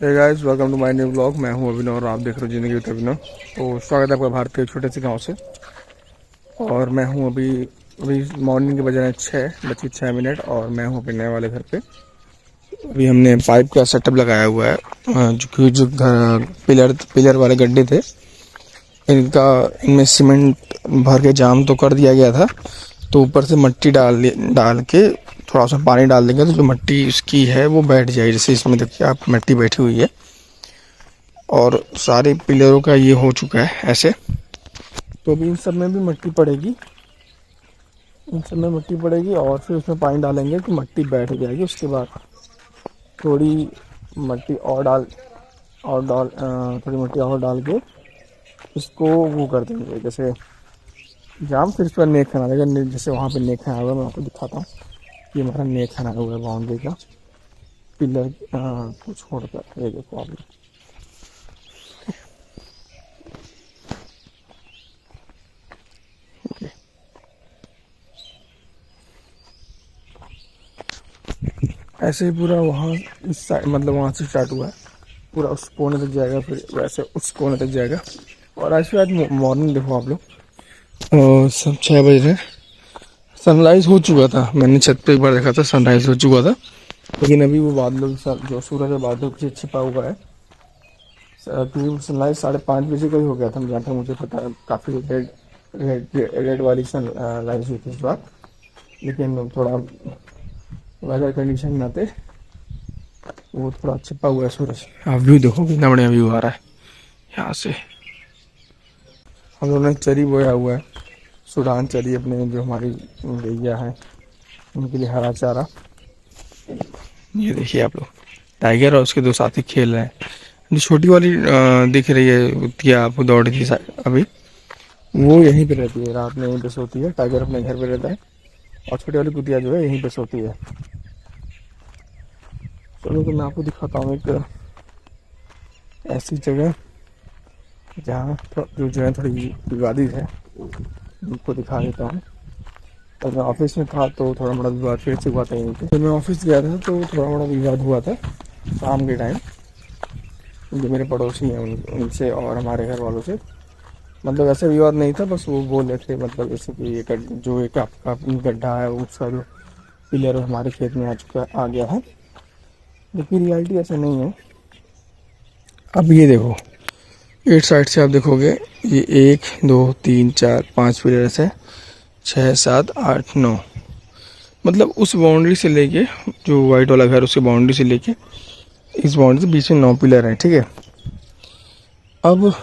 Hey guys, welcome to my new blog. मैं हूं अभिनव और आप देख रहे हो जिंदगी विद अभिनव। तो स्वागत है आपका भारत के छोटे से गांव से। और मैं हूं अभी अभी मॉर्निंग के बजाय 6:06 और मैं हूं अपने नए वाले घर पे। अभी हमने पाइप का सेटअप लगाया हुआ है, जो पिलर वाले गड्ढे थे इनमें सीमेंट भर के जाम तो कर दिया गया था। तो ऊपर से मट्टी डाल के थोड़ा सा पानी डाल देंगे तो जो मट्टी उसकी है वो बैठ जाएगी। जैसे इसमें देखिए आप, मट्टी बैठी हुई है और सारे पिलरों का ये हो चुका है ऐसे। तो अभी इन सब में भी मट्टी पड़ेगी, और फिर उसमें पानी डालेंगे तो मट्टी बैठ जाएगी। उसके बाद थोड़ी मट्टी और डाल थोड़ी मट्टी और डाल के इसको वो कर देंगे जैसे जाम। फिर इस पर नेक खना देगा, जैसे वहाँ पे नेक खना हुआ है, मैं आपको दिखाता हूँ। ये हमारा नेक खना हुआ है बाउंड्री का, पिलर को छोड़कर। ये देखो आप, ऐसे ही पूरा वहाँ इस साइड, मतलब वहाँ से स्टार्ट हुआ है, पूरा उस कोने तक जाएगा, फिर वैसे उस कोने तक जाएगा। और आज मॉर्निंग देखो आप लोग, सब 6 बज रहे। सनराइज हो चुका था, मैंने छत पे एक बार देखा था, सनराइज हो चुका था। लेकिन अभी वो बादलों के साथ जो सूरज है बादलों के छिपा हुआ है। क्योंकि सनराइज 5:30 का ही हो गया था, जहाँ तक मुझे पता है। काफ़ी रेड वाली सनराइज हुई थी इस बार। लेकिन थोड़ा वेदर कंडीशन में आते वो थोड़ा छिपा हुआ है सूरज। आप व्यू देखो कितना बढ़िया व्यू आ रहा है यहाँ से। हम लोगों ने चरी बोया हुआ है, सुडान चरी, अपने जो हमारी गैया है उनके लिए हरा चारा। ये देखिए आप लोग, टाइगर और उसके 2 साथी खेल रहे हैं। जो छोटी वाली दिख रही है उतिया, आपको दौड़ की अभी, वो यहीं पे रहती है, रात में यहीं पे सोती है। टाइगर अपने घर पे रहता है और छोटी वाली कुतिया जो है यहीं पे सोती है। चलो तो मैं आपको दिखाता हूँ एक ऐसी जगह जहाँ जो है थोड़ी विवादित है, उनको दिखा देता हूँ। तो मैं ऑफिस में था तो थोड़ा बड़ा विवाद फिर से हुआ था यहीं पे। जब मैं ऑफिस गया था तो थोड़ा बड़ा विवाद हुआ था शाम के टाइम, जो मेरे पड़ोसी हैं उनसे और हमारे घर वालों से। मतलब ऐसा विवाद नहीं था, बस वो बोल रहे थे, मतलब जैसे कि एक जो एक आपका गड्ढा है उसका जो पिलर हमारे खेत में आ गया है। लेकिन रियलिटी ऐसा नहीं है। अब ये देखो, एक साइड से आप देखोगे, ये 1 2 3 4 5 पिलर्स है, 6 7 8 9। मतलब उस बाउंड्री से लेके, जो वाइट वाला घर उसके बाउंड्री से लेके इस बाउंड्री से बीच में 9 पिलर हैं, ठीक है। अब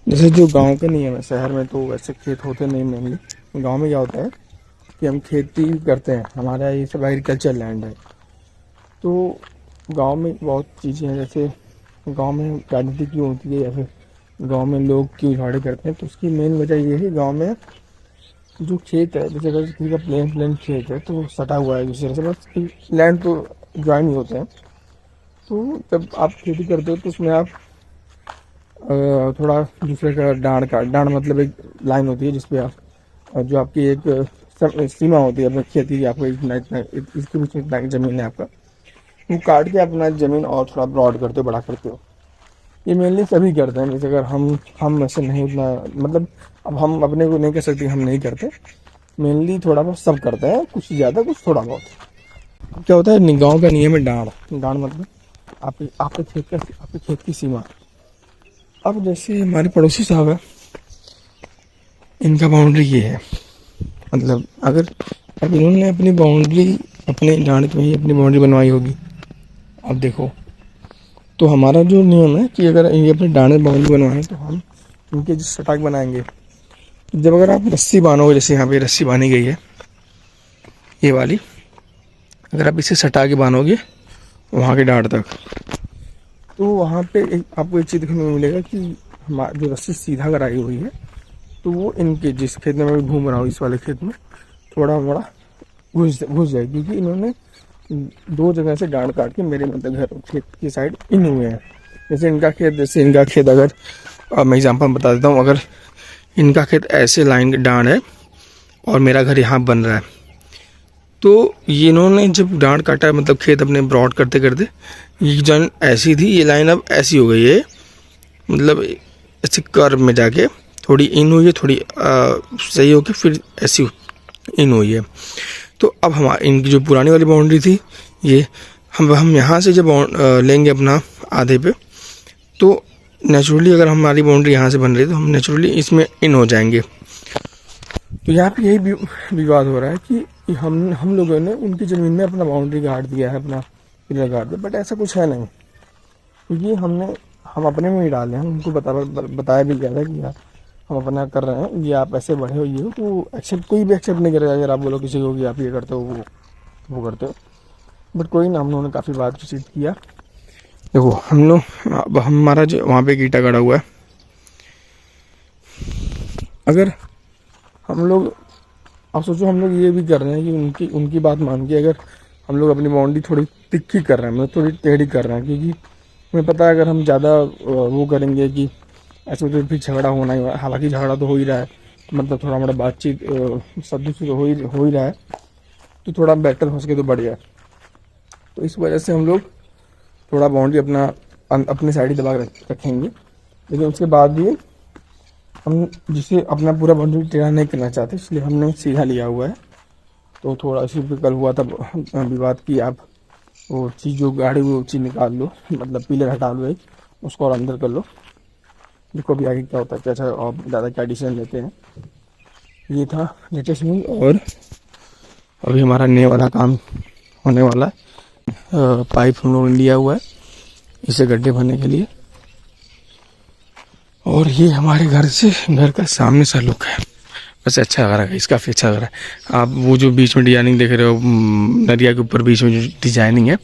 जैसे जो गांव के नियम है, शहर में तो वैसे खेत होते नहीं मेनली। गांव में क्या होता है कि हम खेती करते हैं, हमारा ये सब एग्रीकल्चर लैंड है। तो गांव में बहुत चीज़ें हैं, जैसे गांव में राजनीति क्यों होती है या फिर गांव में लोग क्यों झगड़े करते हैं, तो उसकी मेन वजह ये है, गांव में जो खेत है, जैसे अगर किसी का प्लेन खेत है तो वो सटा हुआ है दूसरे से, बस लैंड तो ज्वाइन ही होते हैं। तो जब आप खेती करते हो तो उसमें आप थोड़ा दूसरे का डांड मतलब एक लाइन होती है जिसपे आप जो आपकी एक सीमा होती है अपनी खेती की, आपको इतना इसके बीच में इतना ज़मीन है आपका, वो काट के अपना ज़मीन और थोड़ा ब्रॉड करते हो, बड़ा करते हो। ये मेनली सभी करते हैं। जैसे अगर हम ऐसे नहीं उतना, मतलब अब हम अपने को नहीं कह सकते हम नहीं करते, मेनली थोड़ा बहुत सब करते हैं, कुछ ज़्यादा कुछ थोड़ा बहुत। क्या होता है, गाँव का नियम है डांड मतलब आपके खेत की सीमा। अब जैसे हमारे पड़ोसी साहब है, इनका बाउंड्री ये है, मतलब अगर अब इन्होंने अपनी बाउंड्री अपने डांड में ही अपनी बाउंड्री बनवाई होगी। अब देखो, तो हमारा जो नियम है कि अगर ये अपने डांड में बाउंड्री बनवाएं तो हम इनके जो सटाक बनाएंगे। जब अगर आप रस्सी बांधोगे, जैसे यहाँ पे रस्सी बांधी गई है ये वाली, अगर आप इसे सटा के बांधोगे वहाँ के डांड तक, तो वहाँ पे आपको एक चीज़ देखने को मिलेगा कि हमारी जो रस्सी सीधा कराई हुई है, तो वो इनके जिस खेत में मैं घूम रहा हूँ इस वाले खेत में थोड़ा बड़ा घुस जाएगी, क्योंकि इन्होंने 2 जगह से डांड काट के मेरे मतलब घर खेत की साइड इन हुए हैं। जैसे इनका खेत अगर मैं एग्जांपल बता देता हूँ, अगर इनका खेत ऐसे लाइन डांड है और मेरा घर यहाँ बन रहा है, तो ये इन्होंने जब डांड काटा, मतलब खेत अपने ब्रॉड करते करते, ये लाइन ऐसी थी, ये लाइन अब ऐसी हो गई है, मतलब ऐसे कर्व में जाके थोड़ी इन हुई है, थोड़ी सही होके फिर ऐसी इन हुई है। तो अब हमारी इनकी जो पुरानी वाली बाउंड्री थी, ये हम यहाँ से जब लेंगे अपना आधे पे, तो नेचुरली अगर हमारी बाउंड्री यहाँ से बन रही है तो हम नेचुरली इसमें इन हो जाएंगे। तो यहाँ पे यही विवाद हो रहा है कि हम लोगों ने उनकी ज़मीन में अपना बाउंड्री गाड़ दिया है, अपना पिलर गाड़ दिया, बट ऐसा कुछ है नहीं, क्योंकि हम अपने में ही डाले हैं। उनको बताया भी गया था कि यार हम अपना कर रहे हैं, ये आप ऐसे बढ़े हो, ये हो, तो कोई भी एक्सेप्ट नहीं करेगा अगर आप बोलो किसी को कि आप ये करते हो, वो करते हो। बट कोई ना, हम लोगों ने काफ़ी बातचीत किया। देखो हम लोग, अब हमारा जो वहाँ पे ईंटा गड़ा हुआ है, अगर हम लोग, आप सोचो हम लोग ये भी कर रहे हैं कि उनकी बात मान के अगर हम लोग अपनी बाउंड्री थोड़ी तिक्की कर रहे हैं, मतलब थोड़ी टेढ़ी कर रहे हैं, क्योंकि हमें पता है अगर हम ज़्यादा वो करेंगे कि ऐसे तो फिर झगड़ा होना ही, हालांकि झगड़ा तो हो ही रहा है, मतलब थोड़ा हमारा बातचीत सदस्य तो हो ही रहा है, तो थोड़ा बेटर हो सके तो बढ़िया। तो इस वजह से हम लोग थोड़ा बाउंड्री अपनी साइड ही दबा रखेंगे, लेकिन उसके बाद भी हम जिसे अपना पूरा बाउंड्री टेढ़ा नहीं करना चाहते, इसलिए हमने सीधा लिया हुआ है। तो थोड़ा इसी पे कल हुआ था विवाद कि आप वो चीज़ जो गाड़ी वो चीज़ निकाल लो, मतलब पिलर हटा लो एक, उसको और अंदर कर लो। देखो अभी आगे क्या होता है, क्या और ज़्यादा क्या डिसीजन लेते हैं। ये था लेटेस्ट न्यूज़, और अभी हमारा नए वाला काम होने वाला है। पाइप हम लोगों ने लिया हुआ है इसे गड्ढे भरने के लिए, और ये हमारे घर का सामने सा लुक है। वैसे अच्छा लग रहा है, इसका काफ़ी अच्छा लग रहा है। आप वो जो बीच में डिजाइनिंग देख रहे हो, नदिया के ऊपर बीच में जो डिजाइनिंग है,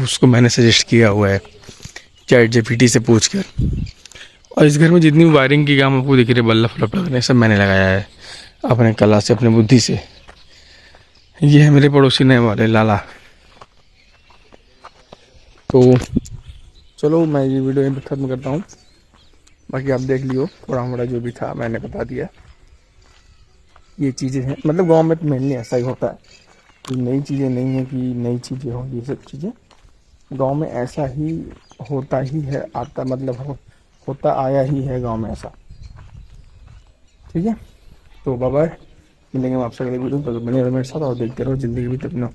उसको मैंने सजेस्ट किया हुआ है ChatGPT से पूछ कर। और इस घर में जितनी वायरिंग की काम आपको दिख रही है, बल्ब फल्ब लग रहे हैं, सब मैंने लगाया है अपने कला से, अपने बुद्धि से। ये है मेरे पड़ोसी नए वाले लाला। तो चलो मैं ये वीडियो यहीं पर ख़त्म करता हूँ, बाकी आप देख लियो, थोड़ा मोड़ा जो भी था मैंने बता दिया। ये चीज़ें हैं, मतलब गांव में तो मेनली ऐसा ही होता है कि नई चीज़ें नहीं है कि नई चीज़ें हों, ये सब चीज़ें गांव में ऐसा ही होता ही है, आता मतलब होता आया ही है गांव में ऐसा। ठीक है, तो बाय बाय, मिलेंगे हम आपसे अगले वीडियो में। बने रहो मेरे साथ और देखते रहो जिंदगी भी तब ना।